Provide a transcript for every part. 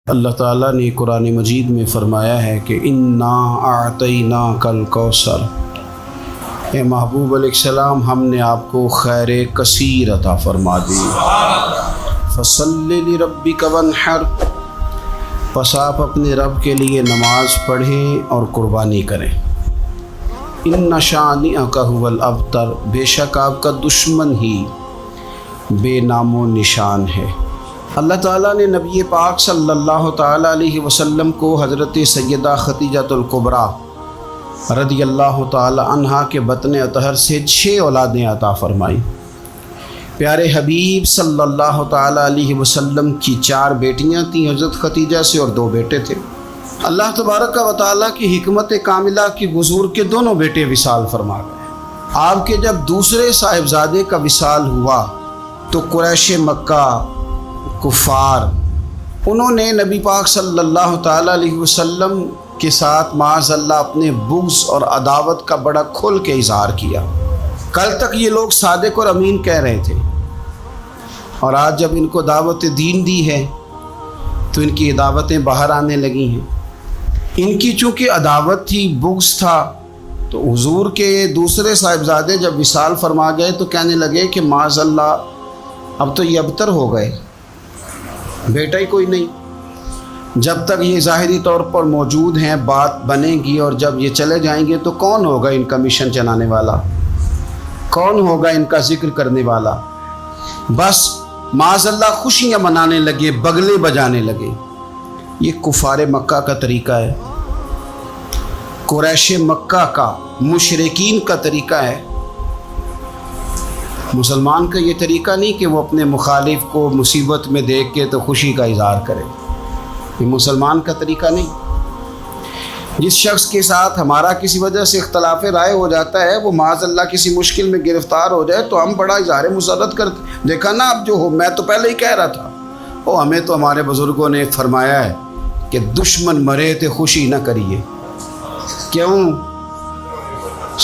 اللہ تعالیٰ نے قرآن مجید میں فرمایا ہے کہ انا اعطیناک الکوثر، اے محبوب علیہ السلام ہم نے آپ کو خیر کثیر عطا فرما دی۔ فصلی لربک وانحر، پس آپ اپنے رب کے لیے نماز پڑھیں اور قربانی کریں۔ ان شانئک ھو الابتر، بے شک آپ کا دشمن ہی بے نام و نشان ہے۔ اللہ تعالیٰ نے نبی پاک صلی اللہ تعالیٰ علیہ وسلم کو حضرت سیدہ خدیجۃ الکبریٰ رضی اللہ تعالیٰ عنہا کے بطن اطہر سے 6 اولادیں عطا فرمائیں۔ پیارے حبیب صلی اللہ تعالیٰ علیہ وسلم کی 4 بیٹیاں تھیں حضرت خدیجہ سے، اور 2 بیٹے تھے۔ اللہ تبارک و تعالیٰ کی حکمت کاملہ کی حضور کے دونوں بیٹے وصال فرما گئے۔ آپ کے جب دوسرے صاحبزادے کا وصال ہوا تو قریش مکہ کفار انہوں نے نبی پاک صلی اللہ تعالیٰ علیہ وسلم کے ساتھ معاذ اللہ اپنے بغض اور عداوت کا بڑا کھل کے اظہار کیا۔ کل تک یہ لوگ صادق اور امین کہہ رہے تھے، اور آج جب ان کو دعوت دین دی ہے تو ان کی دعوتیں باہر آنے لگی ہیں۔ ان کی چونکہ عداوت تھی، بغض تھا، تو حضور کے دوسرے صاحبزادے جب وصال فرما گئے تو کہنے لگے کہ معاذ اللہ اب تو یہ ابتر ہو گئے، بیٹا ہی کوئی نہیں۔ جب تک یہ ظاہری طور پر موجود ہیں بات بنے گی، اور جب یہ چلے جائیں گے تو کون ہوگا ان کا مشن چلانے والا، کون ہوگا ان کا ذکر کرنے والا؟ بس معاذ اللہ خوشیاں منانے لگے، بغلے بجانے لگے۔ یہ کفار مکہ کا طریقہ ہے، قریش مکہ کا، مشرکین کا طریقہ ہے۔ مسلمان کا یہ طریقہ نہیں کہ وہ اپنے مخالف کو مصیبت میں دیکھ کے تو خوشی کا اظہار کرے، یہ مسلمان کا طریقہ نہیں۔ جس شخص کے ساتھ ہمارا کسی وجہ سے اختلاف رائے ہو جاتا ہے، وہ معاذ اللہ کسی مشکل میں گرفتار ہو جائے تو ہم بڑا اظہار مسرت کرتے، دیکھا نا اب جو ہو، میں تو پہلے ہی کہہ رہا تھا۔ وہ ہمیں تو ہمارے بزرگوں نے فرمایا ہے کہ دشمن مرے تے خوشی نہ کریے، کیوں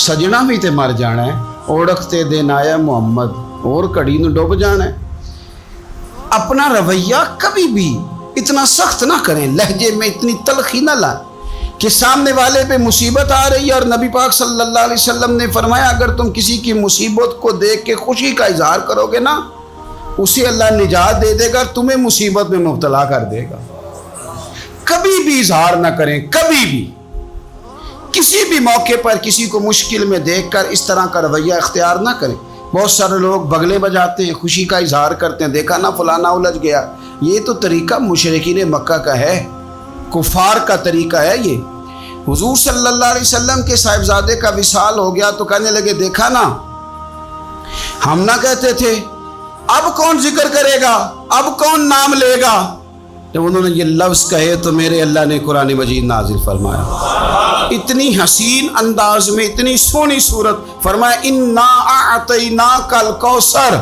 سجنا بھی تے مر جانا ہے، اوڑکتے دن آیا محمد اور کڑی نو ڈوب جانا ہے۔ اپنا رویہ کبھی بھی اتنا سخت نہ کریں، لہجے میں اتنی تلخی نہ لائیں کہ سامنے والے پہ مصیبت آ رہی ہے، اور نبی پاک صلی اللہ علیہ وسلم نے فرمایا اگر تم کسی کی مصیبت کو دیکھ کے خوشی کا اظہار کرو گے نا، اسے اللہ نجات دے دے گا، تمہیں مصیبت میں مبتلا کر دے گا۔ کبھی بھی اظہار نہ کریں، کبھی بھی کسی بھی موقع پر کسی کو مشکل میں دیکھ کر اس طرح کا رویہ اختیار نہ کریں۔ بہت سارے لوگ بغلے بجاتے ہیں، خوشی کا اظہار کرتے ہیں، دیکھا نا فلانا الجھ گیا۔ یہ تو طریقہ مشرکین مکہ کا ہے، کفار کا طریقہ ہے یہ۔ حضور صلی اللہ علیہ وسلم کے صاحبزادے کا وصال ہو گیا تو کہنے لگے دیکھا نا، ہم نہ کہتے تھے اب کون ذکر کرے گا، اب کون نام لے گا؟ جب انہوں نے یہ لفظ کہے تو میرے اللہ نے قرآن مجید نازل فرمایا، اتنی حسین انداز میں، اتنی سونی صورت، فرمایا انا اعطیناک الکوثر،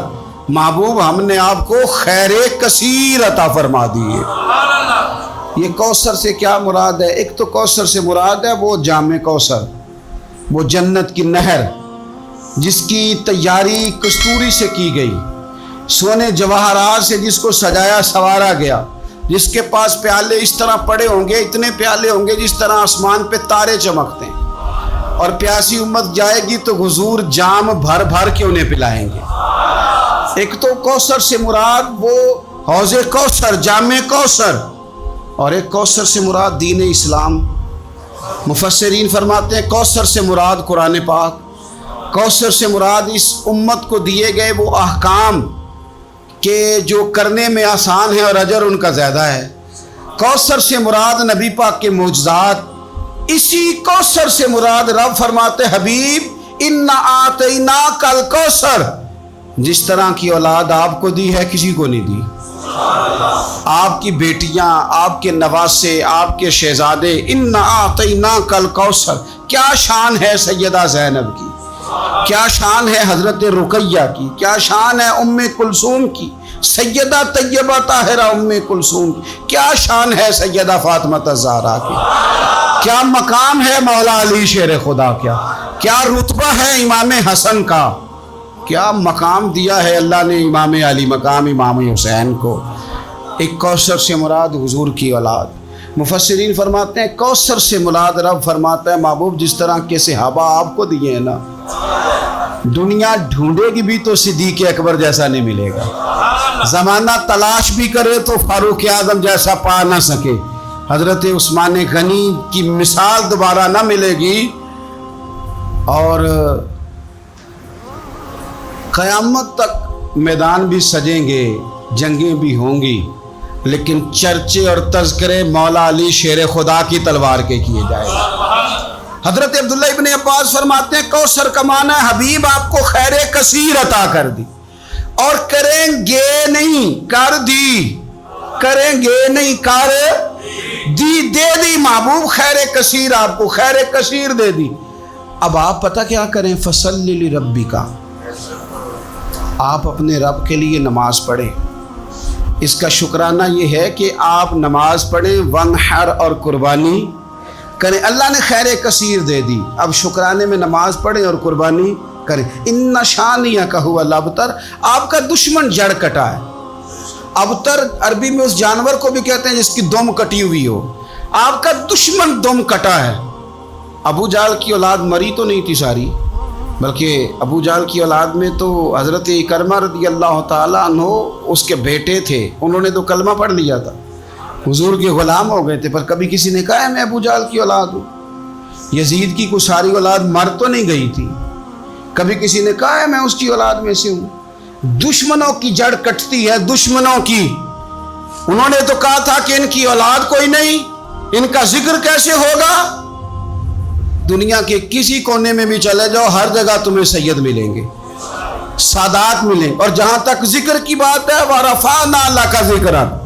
محبوب ہم نے آپ کو خیر کثیر عطا فرما دی ہے۔ یہ کوثر سے کیا مراد ہے؟ ایک تو کوثر سے مراد ہے وہ جام کوثر، وہ جنت کی نہر جس کی تیاری کستوری سے کی گئی، سونے جواہرات سے جس کو سجایا سنوارا گیا، جس کے پاس پیالے اس طرح پڑے ہوں گے، اتنے پیالے ہوں گے جس طرح آسمان پہ تارے چمکتے ہیں، اور پیاسی امت جائے گی تو حضور جام بھر بھر کے انہیں پلائیں گے۔ ایک تو کوثر سے مراد وہ حوض کوثر، جام کوثر، اور ایک کوثر سے مراد دین اسلام۔ مفسرین فرماتے ہیں کوثر سے مراد قرآن پاک، کوثر سے مراد اس امت کو دیے گئے وہ احکام کہ جو کرنے میں آسان ہے اور اجر ان کا زیادہ ہے۔ کوثر سے مراد نبی پاک کے معجزات، اسی کوثر سے مراد رب فرماتے حبیب انا اعطیناک الکوثر، جس طرح کی اولاد آپ کو دی ہے کسی کو نہیں دی۔ آپ کی بیٹیاں، آپ کے نواسے، آپ کے شہزادے، انا اعطیناک الکوثر۔ کیا شان ہے سیدہ زینب کی، کیا شان ہے حضرت رقیہ کی، کیا شان ہے ام کلثوم کی، سیدہ طیبہ طاہرہ ام کلثوم کی، کیا شان ہے سیدہ فاطمہ الزہرا کی، کیا مقام ہے مولا علی شیر خدا، کیا رتبہ ہے امام حسن کا، کیا مقام دیا ہے اللہ نے امام علی مقام امام حسین کو۔ ایک کوثر سے مراد حضور کی اولاد۔ مفسرین فرماتے ہیں کوثر سے مراد رب فرماتا ہے محبوب جس طرح کے صحابہ آپ کو دیے ہیں نا، دنیا ڈھونڈے گی بھی تو صدیق اکبر جیسا نہیں ملے گا، زمانہ تلاش بھی کرے تو فاروق اعظم جیسا پا نہ سکے، حضرت عثمان غنی کی مثال دوبارہ نہ ملے گی، اور قیامت تک میدان بھی سجیں گے، جنگیں بھی ہوں گی، لیکن چرچے اور تذکرے مولا علی شیر خدا کی تلوار کے کیے جائیں گے۔ حضرت عبداللہ ابن عباس فرماتے ہیں کوثر کا معنی ہے حبیب آپ کو خیر کثیر عطا کر دی، اور کریں گے نہیں کر دی، کریں گے نہیں کر دی، دے دی محبوب خیر کثیر، آپ کو خیر کثیر دے دی۔ اب آپ پتہ کیا کریں، فصلی لربک، آپ اپنے رب کے لیے نماز پڑھیں۔ اس کا شکرانہ یہ ہے کہ آپ نماز پڑھیں، ونحر اور قربانی کریں، اللہ نے خیر کثیر دے دی، اب شکرانے میں نماز پڑھیں اور قربانی کریں۔ ان شانیک هو الابتر، آپ کا دشمن جڑ کٹا ہے۔ ابتر عربی میں اس جانور کو بھی کہتے ہیں جس کی دم کٹی ہوئی ہو، آپ کا دشمن دم کٹا ہے۔ ابو جہل کی اولاد مری تو نہیں تھی ساری، بلکہ ابو جہل کی اولاد میں تو حضرت اکرمہ رضی اللہ تعالیٰ عنہ اس کے بیٹے تھے، انہوں نے تو کلمہ پڑھ لیا تھا، حضور کے غلام ہو گئے تھے، پر کبھی کسی نے کہا ہے میں ابو جہل کی اولاد ہوں۔ یزید کی کوئی ساری اولاد مر تو نہیں گئی تھی، کبھی کسی نے کہا ہے میں اس کی اولاد میں سے ہوں۔ دشمنوں کی جڑ کٹتی ہے، دشمنوں کی۔ انہوں نے تو کہا تھا کہ ان کی اولاد کوئی نہیں، ان کا ذکر کیسے ہوگا؟ دنیا کے کسی کونے میں بھی چلے جاؤ، ہر جگہ تمہیں سید ملیں گے، سادات ملیں، اور جہاں تک ذکر کی بات ہے وَرَفَعْنَا لَكَ ذِكْرًا،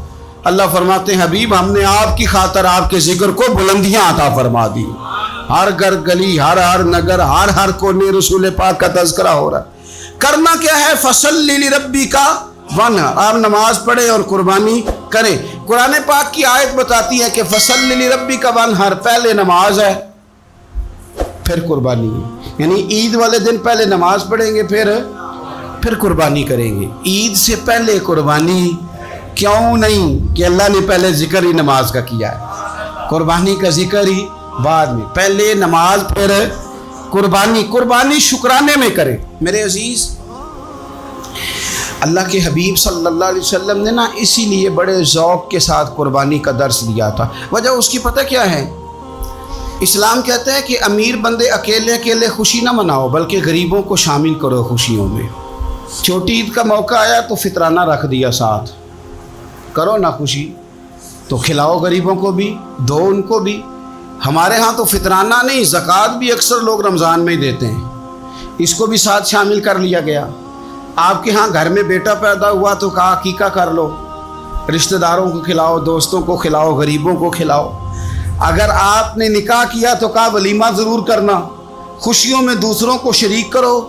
اللہ فرماتے ہیں حبیب ہم نے آپ کی خاطر آپ کے ذکر کو بلندیاں عطا فرما دی، ہر گھر گلی، ہر نگر، ہر کونے رسول پاک کا تذکرہ ہو رہا ہے۔ کرنا کیا ہے، فَصَلِّ لِرَبِّكَ وَانْحَرْ، آپ نماز پڑھیں اور قربانی کریں۔ قرآن پاک کی آیت بتاتی ہے کہ فَصَلِّ لِرَبِّكَ وَانْحَرْ، پہلے نماز ہے پھر قربانی ہے، یعنی عید والے دن پہلے نماز پڑھیں گے پھر قربانی کریں گے۔ عید سے پہلے قربانی کیوں نہیں کہ اللہ نے پہلے ذکر ہی نماز کا کیا ہے، قربانی کا ذکر ہی بعد میں، پہلے نماز پھر قربانی۔ قربانی شکرانے میں کریں۔ میرے عزیز، اللہ کے حبیب صلی اللہ علیہ وسلم نے نا اسی لیے بڑے ذوق کے ساتھ قربانی کا درس دیا تھا۔ وجہ اس کی پتہ کیا ہے؟ اسلام کہتا ہے کہ امیر بندے اکیلے خوشی نہ مناؤ، بلکہ غریبوں کو شامل کرو خوشیوں میں۔ چھوٹی عید کا موقع آیا تو فطرانہ رکھ دیا ساتھ، کرو نا خوشی، تو کھلاؤ غریبوں کو بھی، دو ان کو بھی۔ ہمارے ہاں تو فطرانہ نہیں، زکوٰۃ بھی اکثر لوگ رمضان میں ہی دیتے ہیں، اس کو بھی ساتھ شامل کر لیا گیا۔ آپ کے ہاں گھر میں بیٹا پیدا ہوا تو کہا عقیقہ کر لو، رشتہ داروں کو کھلاؤ، دوستوں کو کھلاؤ، غریبوں کو کھلاؤ۔ اگر آپ نے نکاح کیا تو کہا ولیمہ ضرور کرنا، خوشیوں میں دوسروں کو شریک کرو۔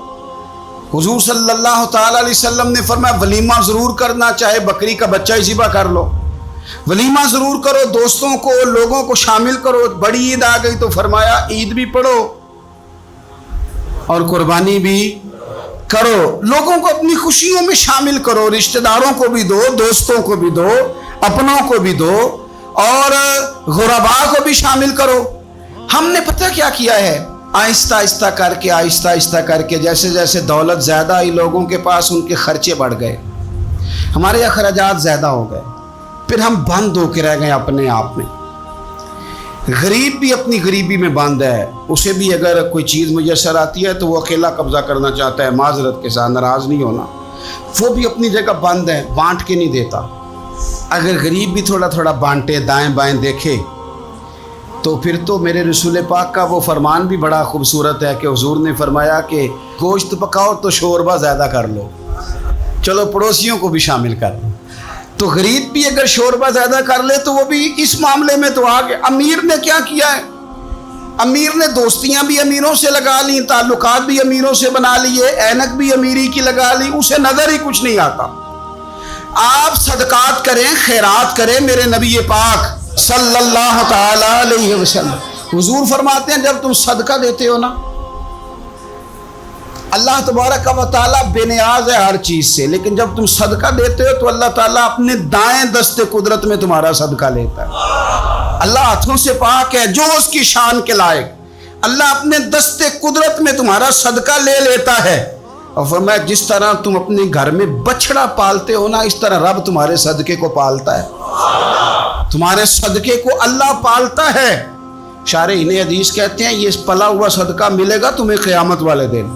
حضور صلی اللہ تعالیٰ علیہ وسلم نے فرمایا ولیمہ ضرور کرنا، چاہے بکری کا بچہ ہی ذبح کر لو، ولیمہ ضرور کرو، دوستوں کو لوگوں کو شامل کرو۔ بڑی عید آ گئی تو فرمایا عید بھی پڑھو اور قربانی بھی کرو، لوگوں کو اپنی خوشیوں میں شامل کرو، رشتہ داروں کو بھی دو، دوستوں کو بھی دو، اپنوں کو بھی دو، اور غرباء کو بھی شامل کرو۔ ہم نے پتہ کیا کیا ہے، آہستہ آہستہ کر کے جیسے جیسے دولت زیادہ آئی لوگوں کے پاس، ان کے خرچے بڑھ گئے، ہمارے اخراجات زیادہ ہو گئے، پھر ہم بند ہو کے رہ گئے اپنے آپ میں۔ غریب بھی اپنی غریبی میں بند ہے، اسے بھی اگر کوئی چیز میسر آتی ہے تو وہ اکیلا قبضہ کرنا چاہتا ہے، معذرت کے ساتھ، ناراض نہیں ہونا، وہ بھی اپنی جگہ بند ہے، بانٹ کے نہیں دیتا۔ اگر غریب بھی تھوڑا تھوڑا بانٹے، دائیں بائیں دیکھے، تو پھر تو میرے رسول پاک کا وہ فرمان بھی بڑا خوبصورت ہے کہ حضور نے فرمایا کہ گوشت پکاؤ تو شوربہ زیادہ کر لو، چلو پڑوسیوں کو بھی شامل کر لو۔ تو غریب بھی اگر شوربہ زیادہ کر لے تو وہ بھی اس معاملے میں تو آگے۔ امیر نے کیا کیا ہے، امیر نے دوستیاں بھی امیروں سے لگا لی، تعلقات بھی امیروں سے بنا لیے، اینک بھی امیری کی لگا لی، اسے نظر ہی کچھ نہیں آتا۔ آپ صدقات کریں، خیرات کریں، میرے نبی پاک صلی اللہ تعالی علیہ وسلم حضور فرماتے ہیں جب تم صدقہ دیتے ہو نا اللہ تبارک و تعالیٰ بے نیاز ہے ہر چیز سے، لیکن جب تم صدقہ دیتے ہو تو اللہ تعالیٰ اپنے دائیں دست قدرت میں تمہارا صدقہ لیتا ہے۔ اللہ ہاتھوں سے پاک ہے، جو اس کی شان کے لائق، اللہ اپنے دست قدرت میں تمہارا صدقہ لے لیتا ہے۔ اور فرمایا جس طرح تم اپنے گھر میں بچڑا پالتے ہو نا، اس طرح رب تمہارے صدقے کو پالتا ہے، تمہارے صدقے کو اللہ پالتا ہے۔ شارحین حدیث کہتے ہیں یہ پلا ہوا صدقہ ملے گا تمہیں قیامت والے دن،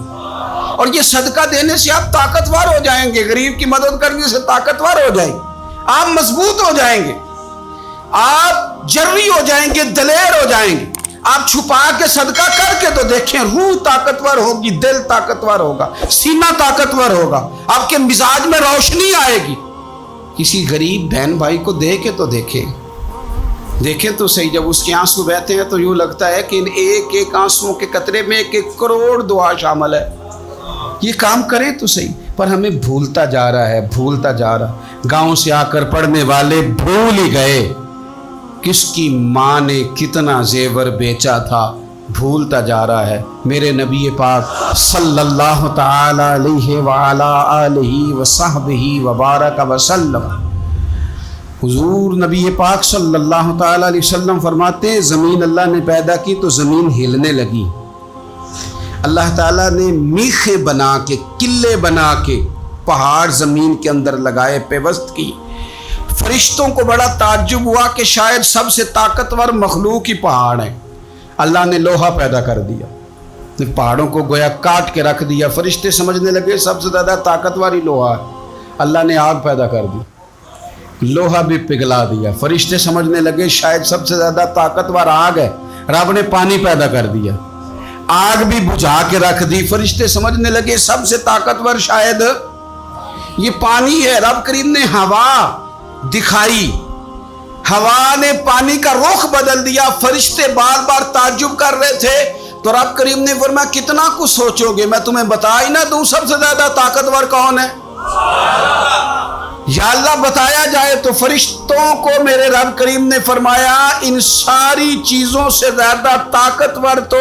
اور یہ صدقہ دینے سے آپ طاقتور ہو جائیں گے، غریب کی مدد کرنے سے طاقتور ہو جائیں گے، آپ مضبوط ہو جائیں گے، آپ جرری ہو جائیں گے، دلیر ہو جائیں گے۔ آپ چھپا کے صدقہ کر کے تو دیکھیں، روح طاقتور ہوگی، دل طاقتور ہوگا، سینہ طاقتور ہوگا، آپ کے مزاج میں روشنی آئے گی۔ کسی غریب بہن بھائی کو دے کے تو دیکھیں تو صحیح، جب اس کے آنسو بہتے ہیں تو یوں لگتا ہے کہ ان ایک ایک آنسوؤں کے قطرے میں 1 کروڑ دعا شامل ہے۔ یہ کام کریں تو صحیح، پر ہمیں بھولتا جا رہا۔ گاؤں سے آ کر پڑھنے والے بھول ہی گئے کس کی ماں نے کتنا زیور بیچا تھا، بھولتا جا رہا ہے۔ میرے نبی پاک صلی اللہ تعالی علیہ وعلا آلہ وصحبہ وبارک وسلم، حضور نبی پاک صلی اللہ تعالی علیہ وسلم فرماتے ہیں زمین اللہ نے پیدا کی تو زمین ہلنے لگی، اللہ تعالیٰ نے میخیں بنا کے، قلعے بنا کے پہاڑ زمین کے اندر لگائے، پیوست کی۔ فرشتوں کو بڑا تعجب ہوا کہ شاید سب سے طاقتور مخلوق ہی پہاڑ ہے۔ اللہ نے لوہا پیدا کر دیا، پہاڑوں کو گویا کاٹ کے رکھ دیا۔ فرشتے سمجھنے لگے سب سے زیادہ طاقتور ہی لوہا ہے۔ اللہ نے آگ پیدا کر دی، لوہا بھی پگھلا دیا۔ فرشتے سمجھنے لگے شاید سب سے زیادہ طاقتور آگ ہے، رب نے پانی پیدا کر دیا، آگ بھی بجھا کے رکھ دی۔ فرشتے سمجھنے لگے سب سے طاقتور شاید یہ پانی ہے، رب کریم نے ہوا دکھائی، ہوا نے پانی کا رخ بدل دیا۔ فرشتے بار بار تعجب کر رہے تھے تو رب کریم نے فرمایا کتنا کچھ سوچو گے، میں تمہیں بتا ہی نہ دوں سب سے زیادہ طاقتور کون ہے؟ یا اللہ بتایا جائے تو فرشتوں کو میرے رب کریم نے فرمایا ان ساری چیزوں سے زیادہ طاقتور تو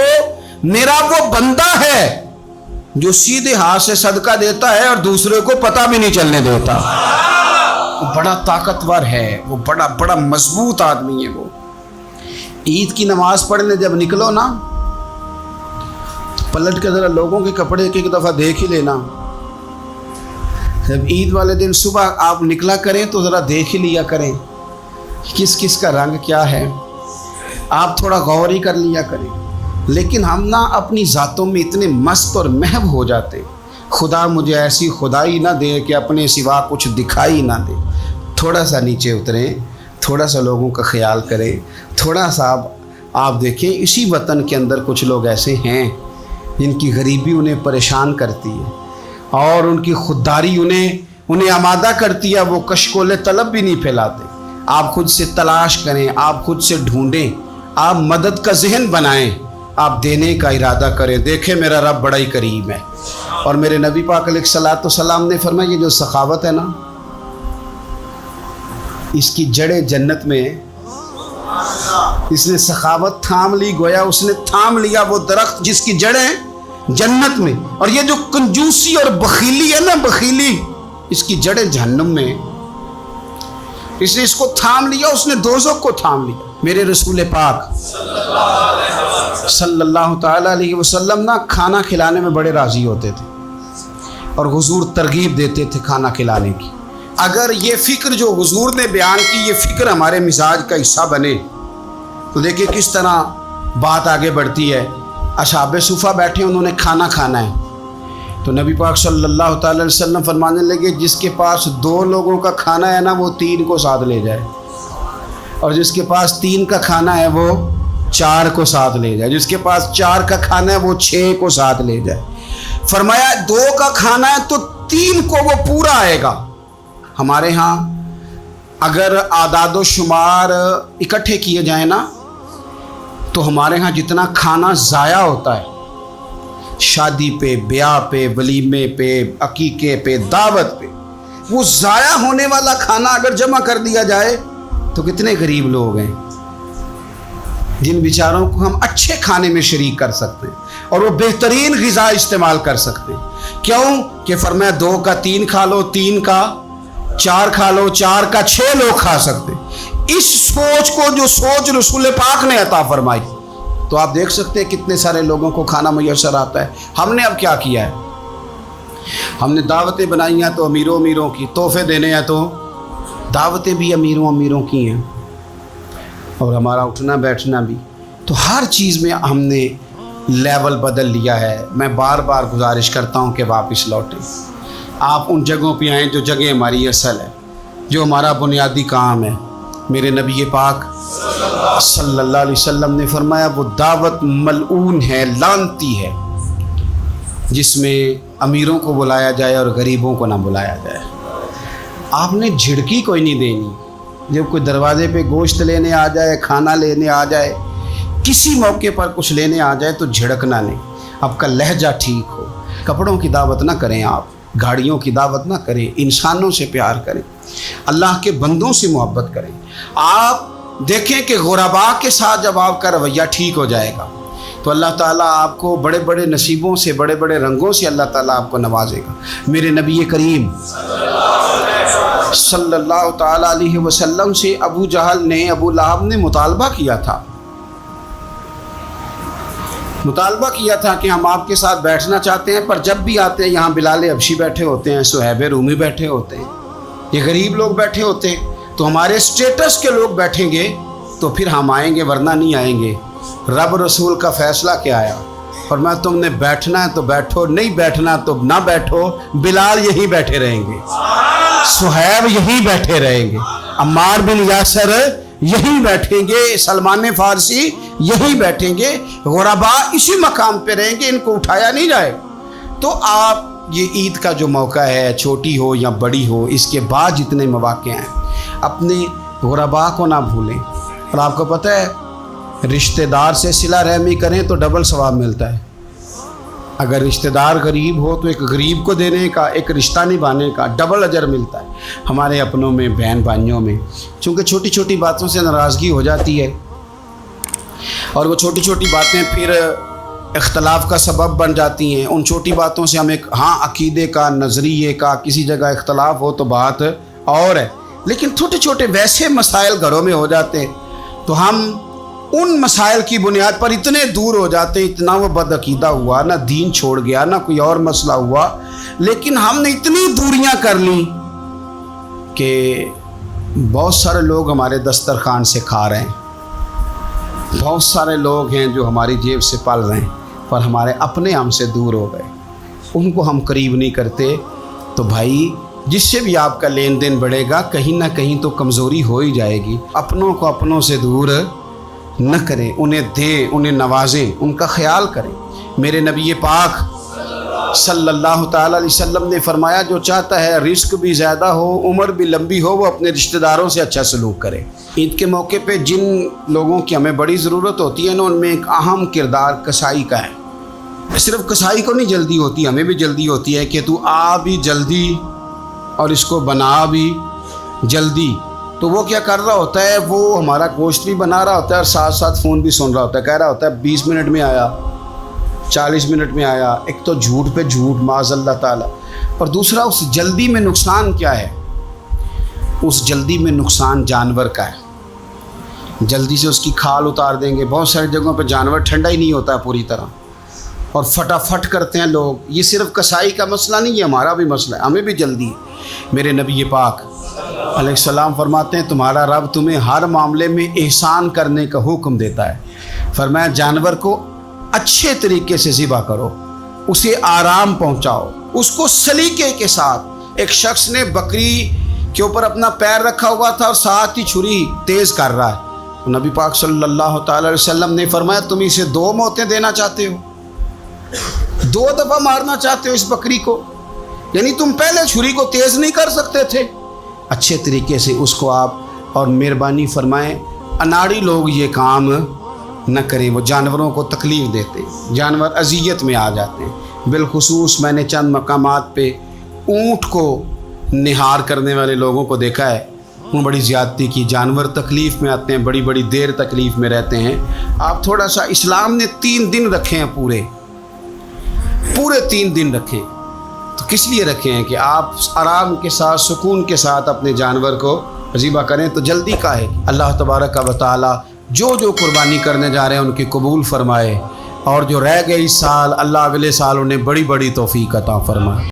میرا وہ بندہ ہے جو سیدھے ہاتھ سے صدقہ دیتا ہے اور دوسرے کو پتہ بھی نہیں چلنے دیتا۔ وہ بڑا طاقتور ہے، وہ بڑا مضبوط آدمی ہے۔ وہ عید کی نماز پڑھنے جب نکلو نا، پلٹ کے ذرا لوگوں کے کپڑے ایک دفعہ دیکھ ہی لینا۔ جب عید والے دن صبح آپ نکلا کریں تو ذرا دیکھ ہی لیا کریں کس کس کا رنگ کیا ہے، آپ تھوڑا غور ہی کر لیا کریں۔ لیکن ہم نا اپنی ذاتوں میں اتنے مست اور محو ہو جاتے، خدا مجھے ایسی خدائی نہ دے کہ اپنے سوا کچھ دکھائی نہ دے۔ تھوڑا سا نیچے اتریں، تھوڑا سا لوگوں کا خیال کریں، تھوڑا سا آپ دیکھیں اسی وطن کے اندر کچھ لوگ ایسے ہیں جن کی غریبی انہیں پریشان کرتی ہے اور ان کی خودداری انہیں آمادہ کرتی ہے، وہ کشکول طلب بھی نہیں پھیلاتے۔ آپ خود سے تلاش کریں، آپ خود سے ڈھونڈیں، آپ مدد کا ذہن بنائیں، آپ دینے کا ارادہ کریں۔ دیکھیں میرا رب بڑا ہی کریم ہے۔ اور میرے نبی پاک علیہ الصلوۃ والسلام نے فرمایا یہ جو سخاوت ہے نا، اس کی جڑیں جنت میں ہیں۔ اس نے سخاوت تھام لی، گویا اس نے تھام لیا وہ درخت جس کی جڑیں جنت میں، اور یہ جو کنجوسی اور بخیلی ہے نا، بخیلی، اس کی جڑیں جہنم میں۔ اس نے اس کو تھام لیا، اس نے دوزخ کو تھام لیا۔ میرے رسول پاک صلی اللہ تعالیٰ علیہ وسلم نا کھانا کھلانے میں بڑے راضی ہوتے تھے اور حضور ترغیب دیتے تھے کھانا کھلانے کی۔ اگر یہ فکر جو حضور نے بیان کی یہ فکر ہمارے مزاج کا حصہ بنے تو دیکھیں کس طرح بات آگے بڑھتی ہے۔ اصحاب صفہ بیٹھے انہوں نے کھانا کھانا ہے تو نبی پاک صلی اللہ تعالی علیہ وسلم فرمانے لگے جس کے پاس 2 لوگوں کا کھانا ہے نا وہ 3 کو ساتھ لے جائے، اور جس کے پاس 3 کا کھانا ہے وہ 4 کو ساتھ لے جائے، جس کے پاس 4 کا کھانا ہے وہ 6 کو ساتھ لے جائے۔ فرمایا 2 کا کھانا ہے تو 3 کو وہ پورا آئے گا۔ ہمارے ہاں اگر اعداد و شمار اکٹھے کیے جائیں نا تو ہمارے ہاں جتنا کھانا ضائع ہوتا ہے شادی پہ، بیاہ پہ، ولیمے پہ، عقیقے پہ، دعوت پہ، وہ ضائع ہونے والا کھانا اگر جمع کر دیا جائے تو کتنے غریب لوگ ہیں جن بیچاروں کو ہم اچھے کھانے میں شریک کر سکتے ہیں۔ اور وہ بہترین غذا استعمال کر سکتے ہیں۔ کیوں کہ فرمایا 2 کا 3 کھا لو، 3 کا 4 کھا لو، 4 کا 6 لوگ کھا سکتے ہیں۔ اس سوچ کو جو سوچ رسول پاک نے عطا فرمائی، تو آپ دیکھ سکتے ہیں کتنے سارے لوگوں کو کھانا میسر آتا ہے۔ ہم نے اب کیا کیا ہے، ہم نے دعوتیں بنائی ہیں تو امیروں کی، تحفے دینے ہیں تو دعوتیں بھی امیروں کی ہیں، اور ہمارا اٹھنا بیٹھنا بھی۔ تو ہر چیز میں ہم نے لیول بدل لیا ہے۔ میں بار بار گزارش کرتا ہوں کہ واپس لوٹیں، آپ ان جگہوں پہ آئیں جو جگہ ہماری اصل ہے، جو ہمارا بنیادی کام ہے۔ میرے نبی پاک صلی اللہ علیہ وسلم نے فرمایا وہ دعوت ملعون ہے، لعنتی ہے، جس میں امیروں کو بلایا جائے اور غریبوں کو نہ بلایا جائے۔ آپ نے جھڑکی کوئی نہیں دینی، جب کوئی دروازے پہ گوشت لینے آ جائے، کھانا لینے آ جائے، کسی موقع پر کچھ لینے آ جائے تو جھڑکنا نہیں، آپ کا لہجہ ٹھیک ہو۔ کپڑوں کی دعوت نہ کریں، آپ گاڑیوں کی دعوت نہ کریں، انسانوں سے پیار کریں، اللہ کے بندوں سے محبت کریں۔ آپ دیکھیں کہ غرباء کے ساتھ جب آپ کا رویہ ٹھیک ہو جائے گا تو اللہ تعالیٰ آپ کو بڑے بڑے نصیبوں سے، بڑے بڑے رنگوں سے اللہ تعالیٰ آپ کو نوازے گا۔ میرے نبی کریم صلی اللہ تعالیٰ علیہ وسلم سے ابو جہل نے، ابو لہب نے مطالبہ کیا تھا کہ ہم آپ کے ساتھ بیٹھنا چاہتے ہیں، پر جب بھی آتے ہیں یہاں بلال حبشی بیٹھے ہوتے ہیں، صہیب رومی بیٹھے ہوتے ہیں، یہ غریب لوگ بیٹھے ہوتے ہیں، تو ہمارے سٹیٹس کے لوگ بیٹھیں گے تو پھر ہم آئیں گے، ورنہ نہیں آئیں گے۔ رب رسول کا فیصلہ کیا آیا، فرمایا تم نے بیٹھنا ہے تو بیٹھو، نہیں بیٹھنا تو نہ بیٹھو، بلال یہیں بیٹھے رہیں گے، صہیب یہیں بیٹھے رہیں گے، عمار بن یاسر یہیں بیٹھیں گے، سلمان فارسی یہیں بیٹھیں گے، غرباء اسی مقام پہ رہیں گے، ان کو اٹھایا نہیں جائے۔ تو آپ یہ عید کا جو موقع ہے، چھوٹی ہو یا بڑی ہو، اس کے بعد جتنے مواقع ہیں، اپنے غرباء کو نہ بھولیں۔ اور آپ کو پتہ ہے رشتہ دار سے صلہ رحمی کریں تو ڈبل ثواب ملتا ہے۔ اگر رشتہ دار غریب ہو تو ایک غریب کو دینے کا، ایک رشتہ نبھانے کا ڈبل اجر ملتا ہے۔ ہمارے اپنوں میں، بہن بھائیوں میں چونکہ چھوٹی چھوٹی باتوں سے ناراضگی ہو جاتی ہے، اور وہ چھوٹی چھوٹی باتیں پھر اختلاف کا سبب بن جاتی ہیں۔ ان چھوٹی باتوں سے ہم ایک عقیدے کا، نظریے کا کسی جگہ اختلاف ہو تو بات اور ہے، لیکن چھوٹے چھوٹے ویسے مسائل گھروں میں ہو جاتے ہیں تو ہم ان مسائل کی بنیاد پر اتنے دور ہو جاتے ہیں، اتنا وہ بد عقیدہ ہوا، نہ دین چھوڑ گیا، نہ کوئی اور مسئلہ ہوا، لیکن ہم نے اتنی دوریاں کر لیں کہ بہت سارے لوگ ہمارے دسترخوان سے کھا رہے ہیں، بہت سارے لوگ ہیں جو ہماری جیب سے پل رہے ہیں، پر ہمارے اپنے ہم سے دور ہو گئے، ان کو ہم قریب نہیں کرتے۔ تو بھائی جس سے بھی آپ کا لین دین بڑھے گا، کہیں نہ کہیں تو کمزوری ہو ہی جائے گی۔ اپنوں کو اپنوں سے دور نہ کریں، انہیں دیں، انہیں نوازیں، ان کا خیال کریں۔ میرے نبی پاک صلی اللہ تعالیٰ علیہ وسلم نے فرمایا جو چاہتا ہے رزق بھی زیادہ ہو، عمر بھی لمبی ہو، وہ اپنے رشتہ داروں سے اچھا سلوک کرے۔ عید کے موقع پہ جن لوگوں کی ہمیں بڑی ضرورت ہوتی ہے نا، ان میں ایک اہم کردار کسائی کا ہے۔ صرف کسائی کو نہیں جلدی ہوتی، ہمیں بھی جلدی ہوتی ہے کہ تو آ بھی جلدی اور اس کو بنا بھی جلدی۔ تو وہ کیا کر رہا ہوتا ہے، وہ ہمارا گوشت بھی بنا رہا ہوتا ہے اور ساتھ ساتھ فون بھی سن رہا ہوتا ہے، کہہ رہا ہوتا ہے 20 منٹ میں آیا، 40 منٹ میں آیا۔ ایک تو جھوٹ پہ جھوٹ، معاذ اللہ تعالیٰ، اور دوسرا اس جلدی میں نقصان کیا ہے، اس جلدی میں نقصان جانور کا ہے۔ جلدی سے اس کی کھال اتار دیں گے، بہت ساری جگہوں پہ جانور ٹھنڈا ہی نہیں ہوتا ہے پوری طرح، اور فٹافٹ کرتے ہیں لوگ۔ یہ صرف کسائی کا مسئلہ نہیں ہے، ہمارا بھی مسئلہ ہے، ہمیں بھی جلدی ہے۔ میرے نبی پاک علیہ السلام فرماتے ہیں تمہارا رب تمہیں ہر معاملے میں احسان کرنے کا حکم دیتا ہے۔ فرمایا جانور کو اچھے طریقے سے ذبح کرو، اسے آرام پہنچاؤ، اس کو سلیقے کے ساتھ۔ ایک شخص نے بکری کے اوپر اپنا پیر رکھا ہوا تھا اور ساتھ ہی چھری تیز کر رہا ہے، تو نبی پاک صلی اللہ تعالی علیہ وسلم نے فرمایا تم اسے 2 موتیں دینا چاہتے ہو، 2 دفعہ مارنا چاہتے ہو اس بکری کو، یعنی تم پہلے چھری کو تیز نہیں کر سکتے تھے، اچھے طریقے سے اس کو آپ۔ اور مہربانی فرمائیں اناڑی لوگ یہ کام نہ کریں، وہ جانوروں کو تکلیف دیتے، جانور اذیت میں آ جاتے ہیں۔ بالخصوص میں نے چند مقامات پہ اونٹ کو نہار کرنے والے لوگوں کو دیکھا ہے، انہوں بڑی زیادتی کی، جانور تکلیف میں آتے ہیں، بڑی بڑی دیر تکلیف میں رہتے ہیں۔ آپ تھوڑا سا، اسلام نے 3 دن رکھے ہیں پورے، پورے 3 دن رکھیں تو کس لیے رکھے ہیں کہ آپ آرام کے ساتھ سکون کے ساتھ اپنے جانور کو ذبح کریں، تو جلدی کا ہے اللہ تبارک و تعالی جو قربانی کرنے جا رہے ہیں ان کی قبول فرمائے، اور جو رہ گئے اس سال اللہ اگلے سال انہیں بڑی بڑی توفیق عطا فرمائے۔